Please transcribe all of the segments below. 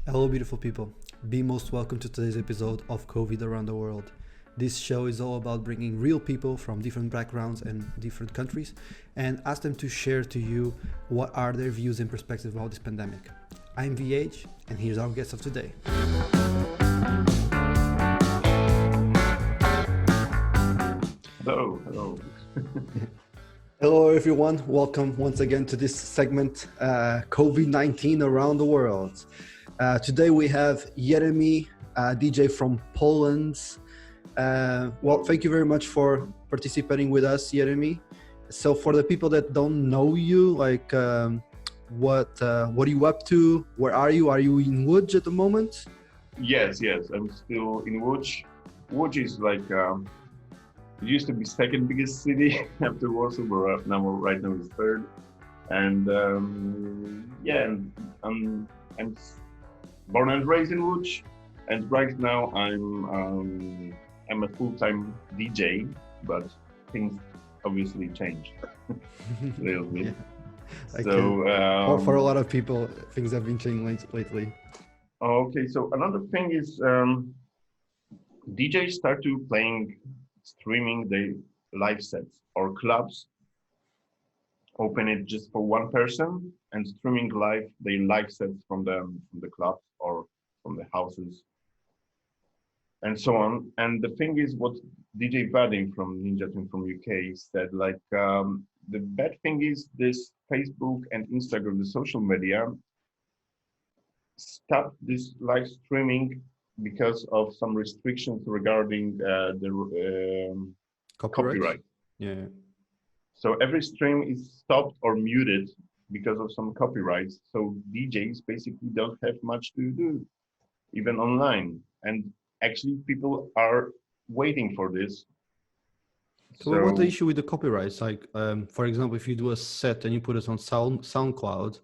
Hello, beautiful people. Be most welcome to today's episode of COVID Around the World. This show is all about bringing real people from different backgrounds and different countries and ask them to share to you what are their views and perspectives about this pandemic. I'm VH, and here's our guest of today. Hello. Hello, everyone. Welcome once again to this segment, COVID-19 Around the World. Today we have Jeremi, DJ from Poland. Thank you very much for participating with us, Jeremi. So for the people that don't know you, what are you up to? Where are you? Are you in Łódź at the moment? Yes. I'm still in Łódź. Łódź is it used to be second biggest city after Warsaw, but right now it's third. And I'm born and raised in Łódź, and right now I'm a full-time DJ, but things obviously changed a little bit. Yeah. For a lot of people, things have been changing lately. Okay, so another thing is DJs start to streaming the live sets, or clubs open it just for one person and streaming the live sets from the clubs or from the houses and so on. And the thing is, what DJ Vadim from Ninja Team from UK said, the bad thing is this Facebook and Instagram, the social media, stopped this live streaming because of some restrictions regarding the copyright. Yeah. So every stream is stopped or muted because of some copyrights. So DJs basically don't have much to do, even online. And actually, people are waiting for this. So what's the issue with the copyrights? For example, if you do a set and you put it on SoundCloud,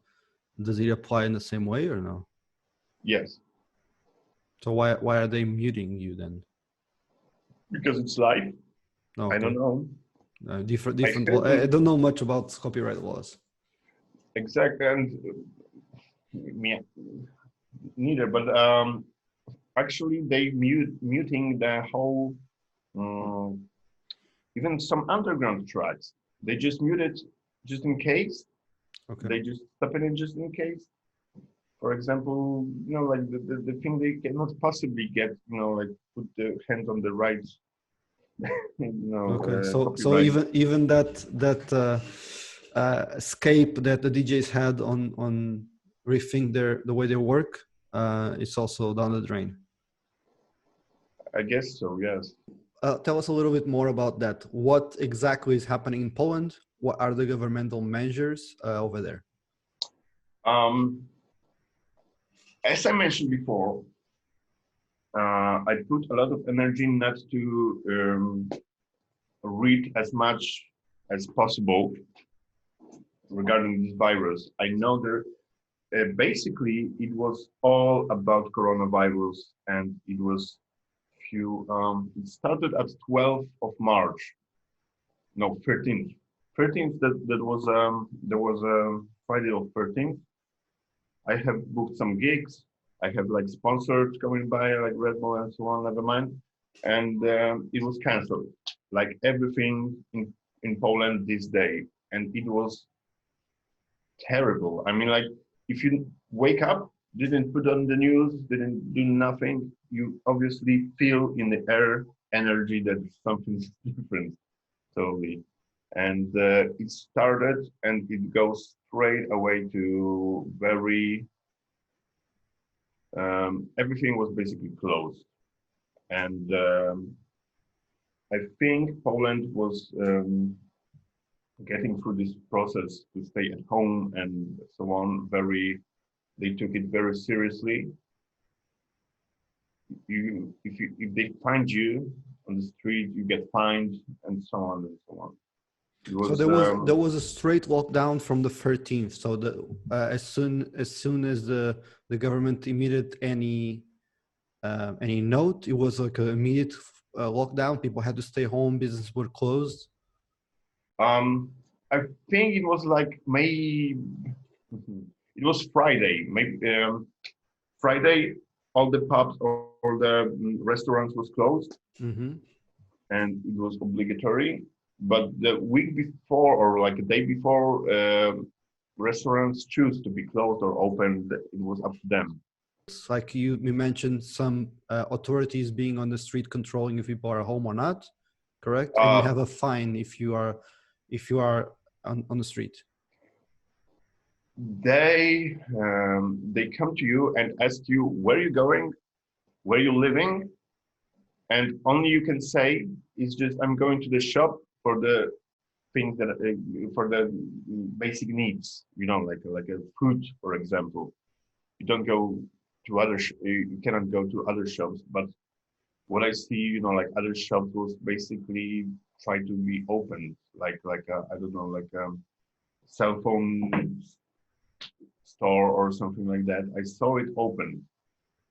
does it apply in the same way or no? Yes. So why are they muting you then? Because it's live. Okay. I don't know. Different. I don't know much about copyright laws. Exactly, and me neither. But actually, they muting the whole. Even some underground tracks, they just mute it just in case. Okay. They just stop it just in case. For example, the thing they cannot possibly get, put the hands on the right. Okay. So even that escape that the DJs had on rethink the way they work, it's also down the drain. I guess so. Yes. Tell us a little bit more about that. What exactly is happening in Poland? What are the governmental measures over there? As I mentioned before, I put a lot of energy not to read as much as possible regarding this virus. I know that basically it was all about coronavirus, and it was it started at 12th of March. No, 13th. 13th, there was a Friday of 13th. I have booked some gigs. I have sponsors coming by, like Red Bull and so on, never mind. And it was canceled, like everything in Poland this day. And it was terrible. I mean, if you wake up, didn't put on the news, didn't do nothing, you obviously feel in the air energy that something's different, totally. And it started, and it goes straight away to everything was basically closed. And I think Poland was getting through this process to stay at home and so on. They took it very seriously. If they find you on the street, you get fined, and so on and so on. So there was a straight lockdown from the 13th. So as soon as the government emitted any note, it was like an immediate lockdown. People had to stay home. Businesses were closed. I think it was May. It was Friday, maybe Friday, all the pubs or all the restaurants was closed, Mm-hmm. and it was obligatory. But the week before, or like a day before, restaurants choose to be closed or open. It was up to them. It's like you mentioned some authorities being on the street controlling if people are home or not, correct? And you Uh, have a fine if you are on the street. they come to you and ask you where you going, where you living, and only you can say is just I'm going to the shop for the things that for the basic needs, like a food, for example. You don't go to you cannot go to other shops. But what I see, like other shops was basically try to be open, like I don't know, like cell phone store or something like that. I saw it open,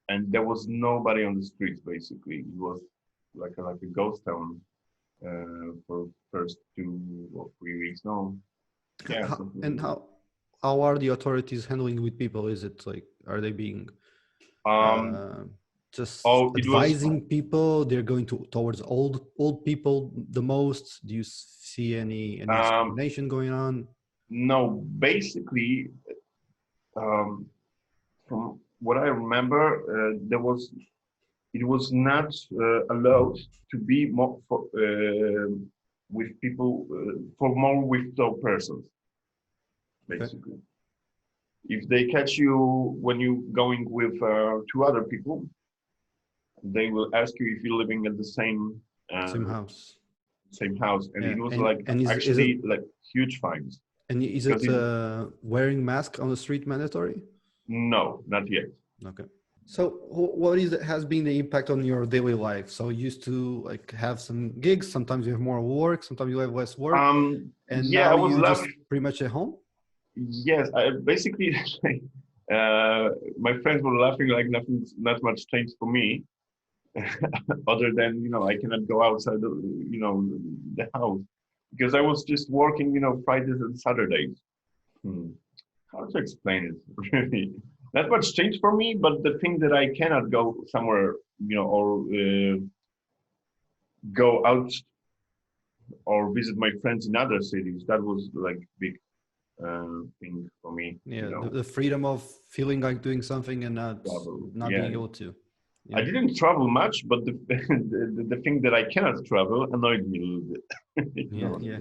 and there was nobody on the streets. Basically, it was like a ghost town for first 2 or 3 weeks. No, yeah. And how are the authorities handling with people? Is it like, are they being Um. uh, just Oh, it was advising people? They're going towards old people the most. Do you see any um. discrimination going on? No, basically, um, from what I remember, it was not allowed to be more with people for more with those persons. Okay. Basically, if they catch you when you going with two other people, they will ask you if you're living at the Same uh, house. same house, and Yeah. it was like And is it actually like huge fines. and is Because it wearing mask on the street mandatory? no, not yet. Okay. So what has been the impact on your daily life? So you used to like have some gigs, sometimes you have more work, sometimes you have less work, and Yeah, I now was you just laughing. pretty much at home? Yes, basically, my friends were laughing like nothing, not much changed for me, other than I cannot go outside the house because I was just working Fridays and Saturdays. Hmm. How to explain it? Really, not much changed for me, but the thing that I cannot go somewhere or go out or visit my friends in other cities, that was like big thing for me. Yeah, the freedom of feeling like doing something and Travel. not being Yeah. able to. I Yeah. didn't travel much, but the thing that I cannot travel annoyed me a little bit. Yeah, yeah.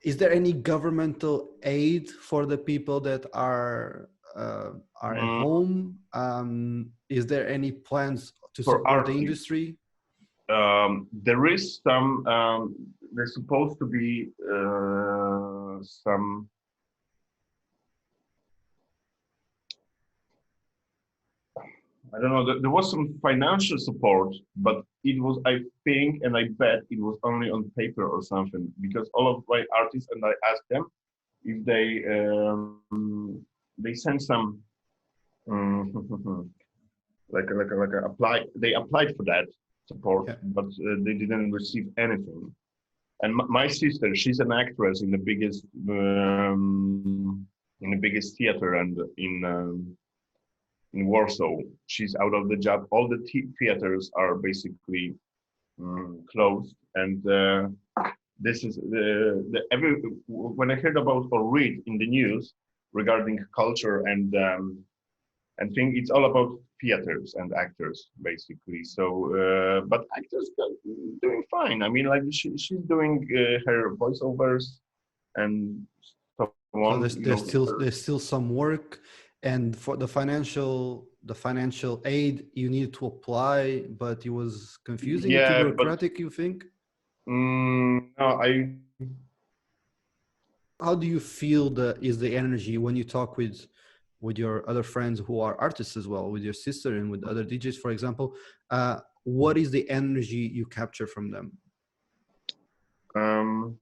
Is there any governmental aid for the people that are at Mm, home? Is there any plans to for support the artists, industry? there is some. There's supposed to be some. I don't know. There was some financial support, but it was, I think, and I bet it was only on paper or something. Because all of my artists, and I asked them if they sent some like a apply. They applied for that support, Yeah. but they didn't receive anything. And my sister, she's an actress in the biggest theater and in Warsaw. She's out of the job. All the theaters are basically closed, and this is the every when I heard about or read in the news regarding culture and think it's all about theaters and actors basically. So, but actors doing fine. I mean, like she's doing her voiceovers and so So on. there's still some work, and for the financial aid you need to apply, but it was confusing and too Yeah, but bureaucratic. You think? no, I How do you feel the energy when you talk with your other friends who are artists as well, with your sister and with other DJs, for example? What is the energy you capture from them? um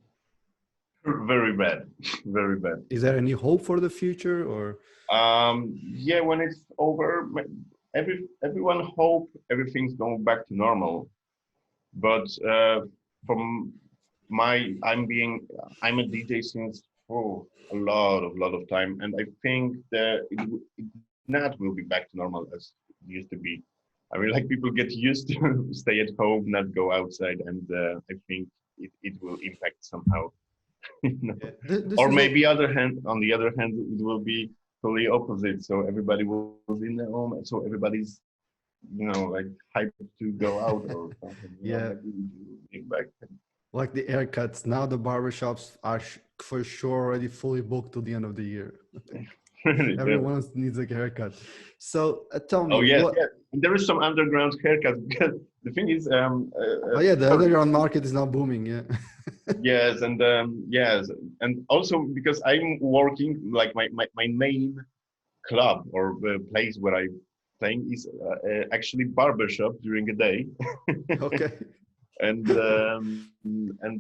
very bad, very bad. Is there any hope for the future, or Yeah, when it's over, everyone hope everything's going back to normal. But from I'm a DJ since a lot of time, and I think that it not will be back to normal as it used to be. I mean, like people get used to stay at home, not go outside, and I think it will impact somehow. You know? Yeah. This Or is maybe on the other hand, it will be totally opposite. So everybody will be in their home, so everybody's like hyped to go out or something. yeah, Like we back. like the haircuts. Now the barbershops are for sure already fully booked to the end of the year. Yeah. Everyone needs a haircut. So tell Oh me yes, what. yes. And there is some underground haircuts because the thing is, Oh yeah, the sorry. underground market is now booming. Yeah. Yes, and yes, and also because I'm working like my main club or place where I playing is actually barbershop during the day, Okay. and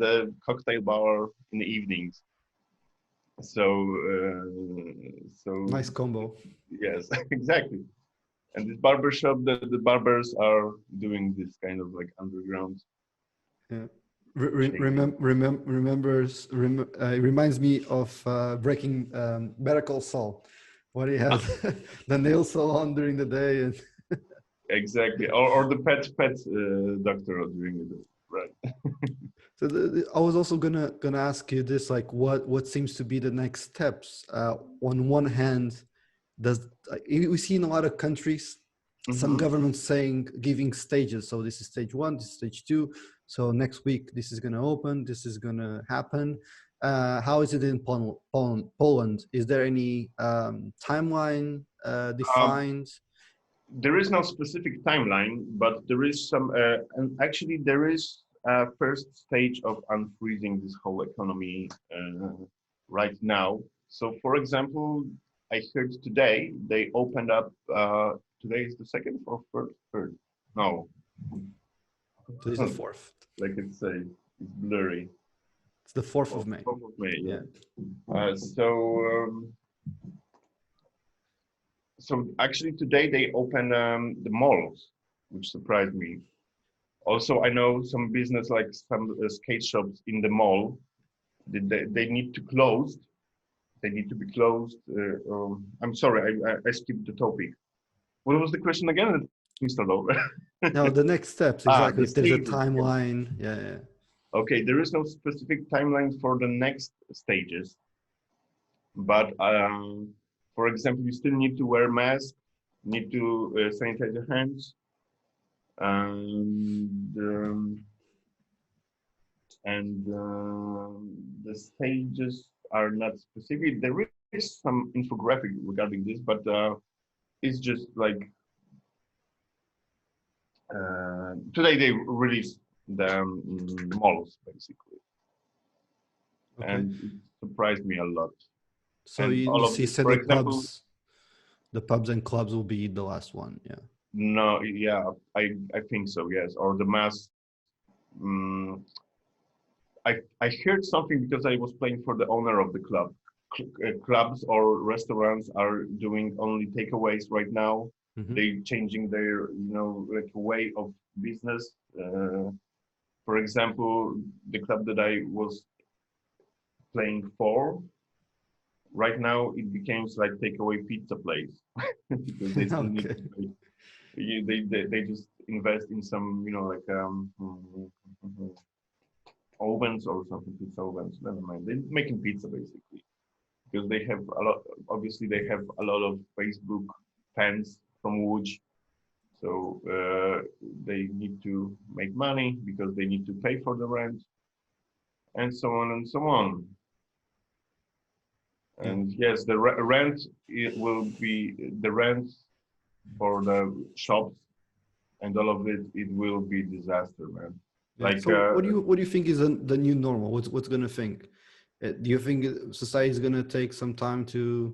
the cocktail bar in the evenings. So so Nice combo. yes, exactly. And this barbershop, the barbers are doing this kind of like underground Yeah. shaving. It reminds me of Breaking Better Call Saul, what he had the nail salon during the day, and Exactly, or the pet doctor are doing it, right? so I was also gonna ask you this, like what seems to be the next steps. On one hand, does we see in a lot of countries some Mm-hmm. governments saying giving stages. So this is stage one, this is stage two. So next week this is gonna open, this is gonna happen. How is it in Poland? Is there any timeline Um, defined? there is no specific timeline, but there is some, and actually there is a first stage of unfreezing this whole economy right now. So, for example, I heard today they opened up. Today is the second or third? Third? No, So this is the fourth. like it's blurry. It's the 4th Oh, of May. 4th of May, Yeah. yeah. So actually today they open the malls, which surprised me. Also, I know some business like some skate shops in the mall. They need to close. They need to be closed. I'm sorry, I skipped the topic. What was the question again? Let me start over. No, the next steps Ah, exactly. the If there's a stages. Yes. timeline, yeah, yeah. Okay, there is no specific timeline for the next stages, but for example, you still need to wear mask, need to sanitize your hands, and the stages are not specific. There is some infographic regarding this, but it's just like today they released the malls basically, Okay. and it surprised me a lot. So And you all of see, this, said for example, the pubs and clubs will be the last one. Yeah. no, yeah, I think so, yes. Or the mass. Um, I heard something because I was playing for the owner of the club. Clubs or restaurants are doing only takeaways right now. Hmm. They changing their like way of business. For example, the club that I was playing for right now it becomes like takeaway pizza place because they still need Okay. to pay. They just invest in some like ovens or something, pizza ovens. Never mind. They're making pizza basically because they have a lot. Obviously, they have a lot of Facebook fans from Łódź, so they need to make money because they need to pay for the rent, and so on and so on. Yeah. And yes, the rent it will be the rent for the shops and all of it. It will be disaster, man. Yeah. Like So what do you think is the new normal? What's gonna think? Do you think society is gonna take some time to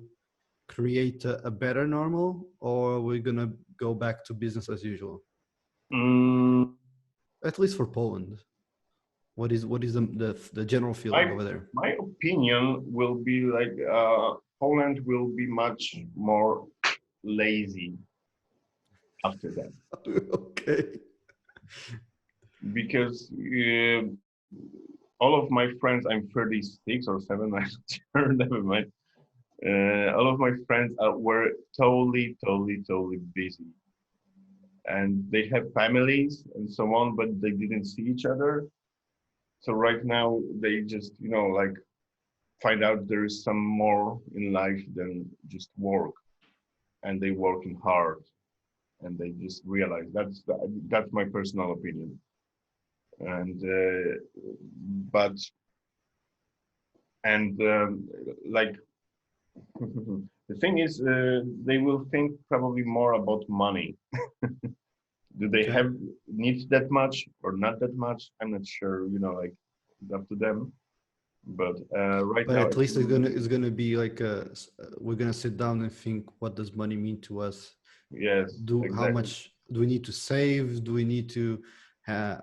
create a better normal, or we're gonna go back to business as usual? mm, At least for Poland. What is the general feeling my over there? my opinion will be like Poland will be much more lazy after that Okay. because all of my friends, I'm 36 or 7, I'm not sure, never mind. All of my friends were totally busy, and they have families and so on, but they didn't see each other. So right now they just, like find out there is some more in life than just work, and they working hard, and they just realize that's my personal opinion. And but and like the thing is, they will think probably more about money. Do they Okay. have needs that much or not that much? I'm not sure. Like it's up to them. But right But now, at least it's gonna be like we're gonna sit down and think, what does money mean to us? yes, How exactly, much do we need to save? Do we need to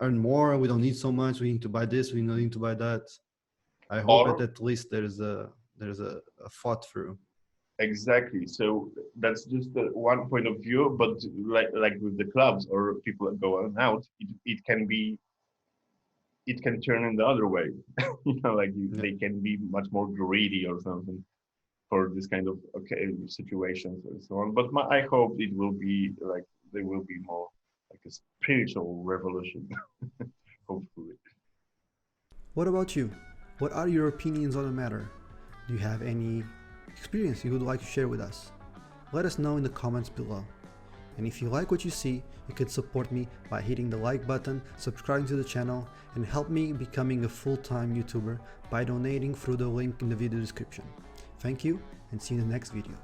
earn more? We don't need so much. We need to buy this. We don't need to buy that. I hope that or at least there's a thought through. exactly. So that's just the one point of view. But like with the clubs or people that go out, it can turn in the other way. Yeah. They can be much more greedy or something for this kind of situations and so on. But I hope it will be like there will be more like a spiritual revolution, hopefully. What about you? What are your opinions on the matter? Do you have any experience you would like to share with us? Let us know in the comments below. And if you like what you see, you can support me by hitting the like button, subscribing to the channel, and help me becoming a full-time YouTuber by donating through the link in the video description. Thank you, and see you in the next video.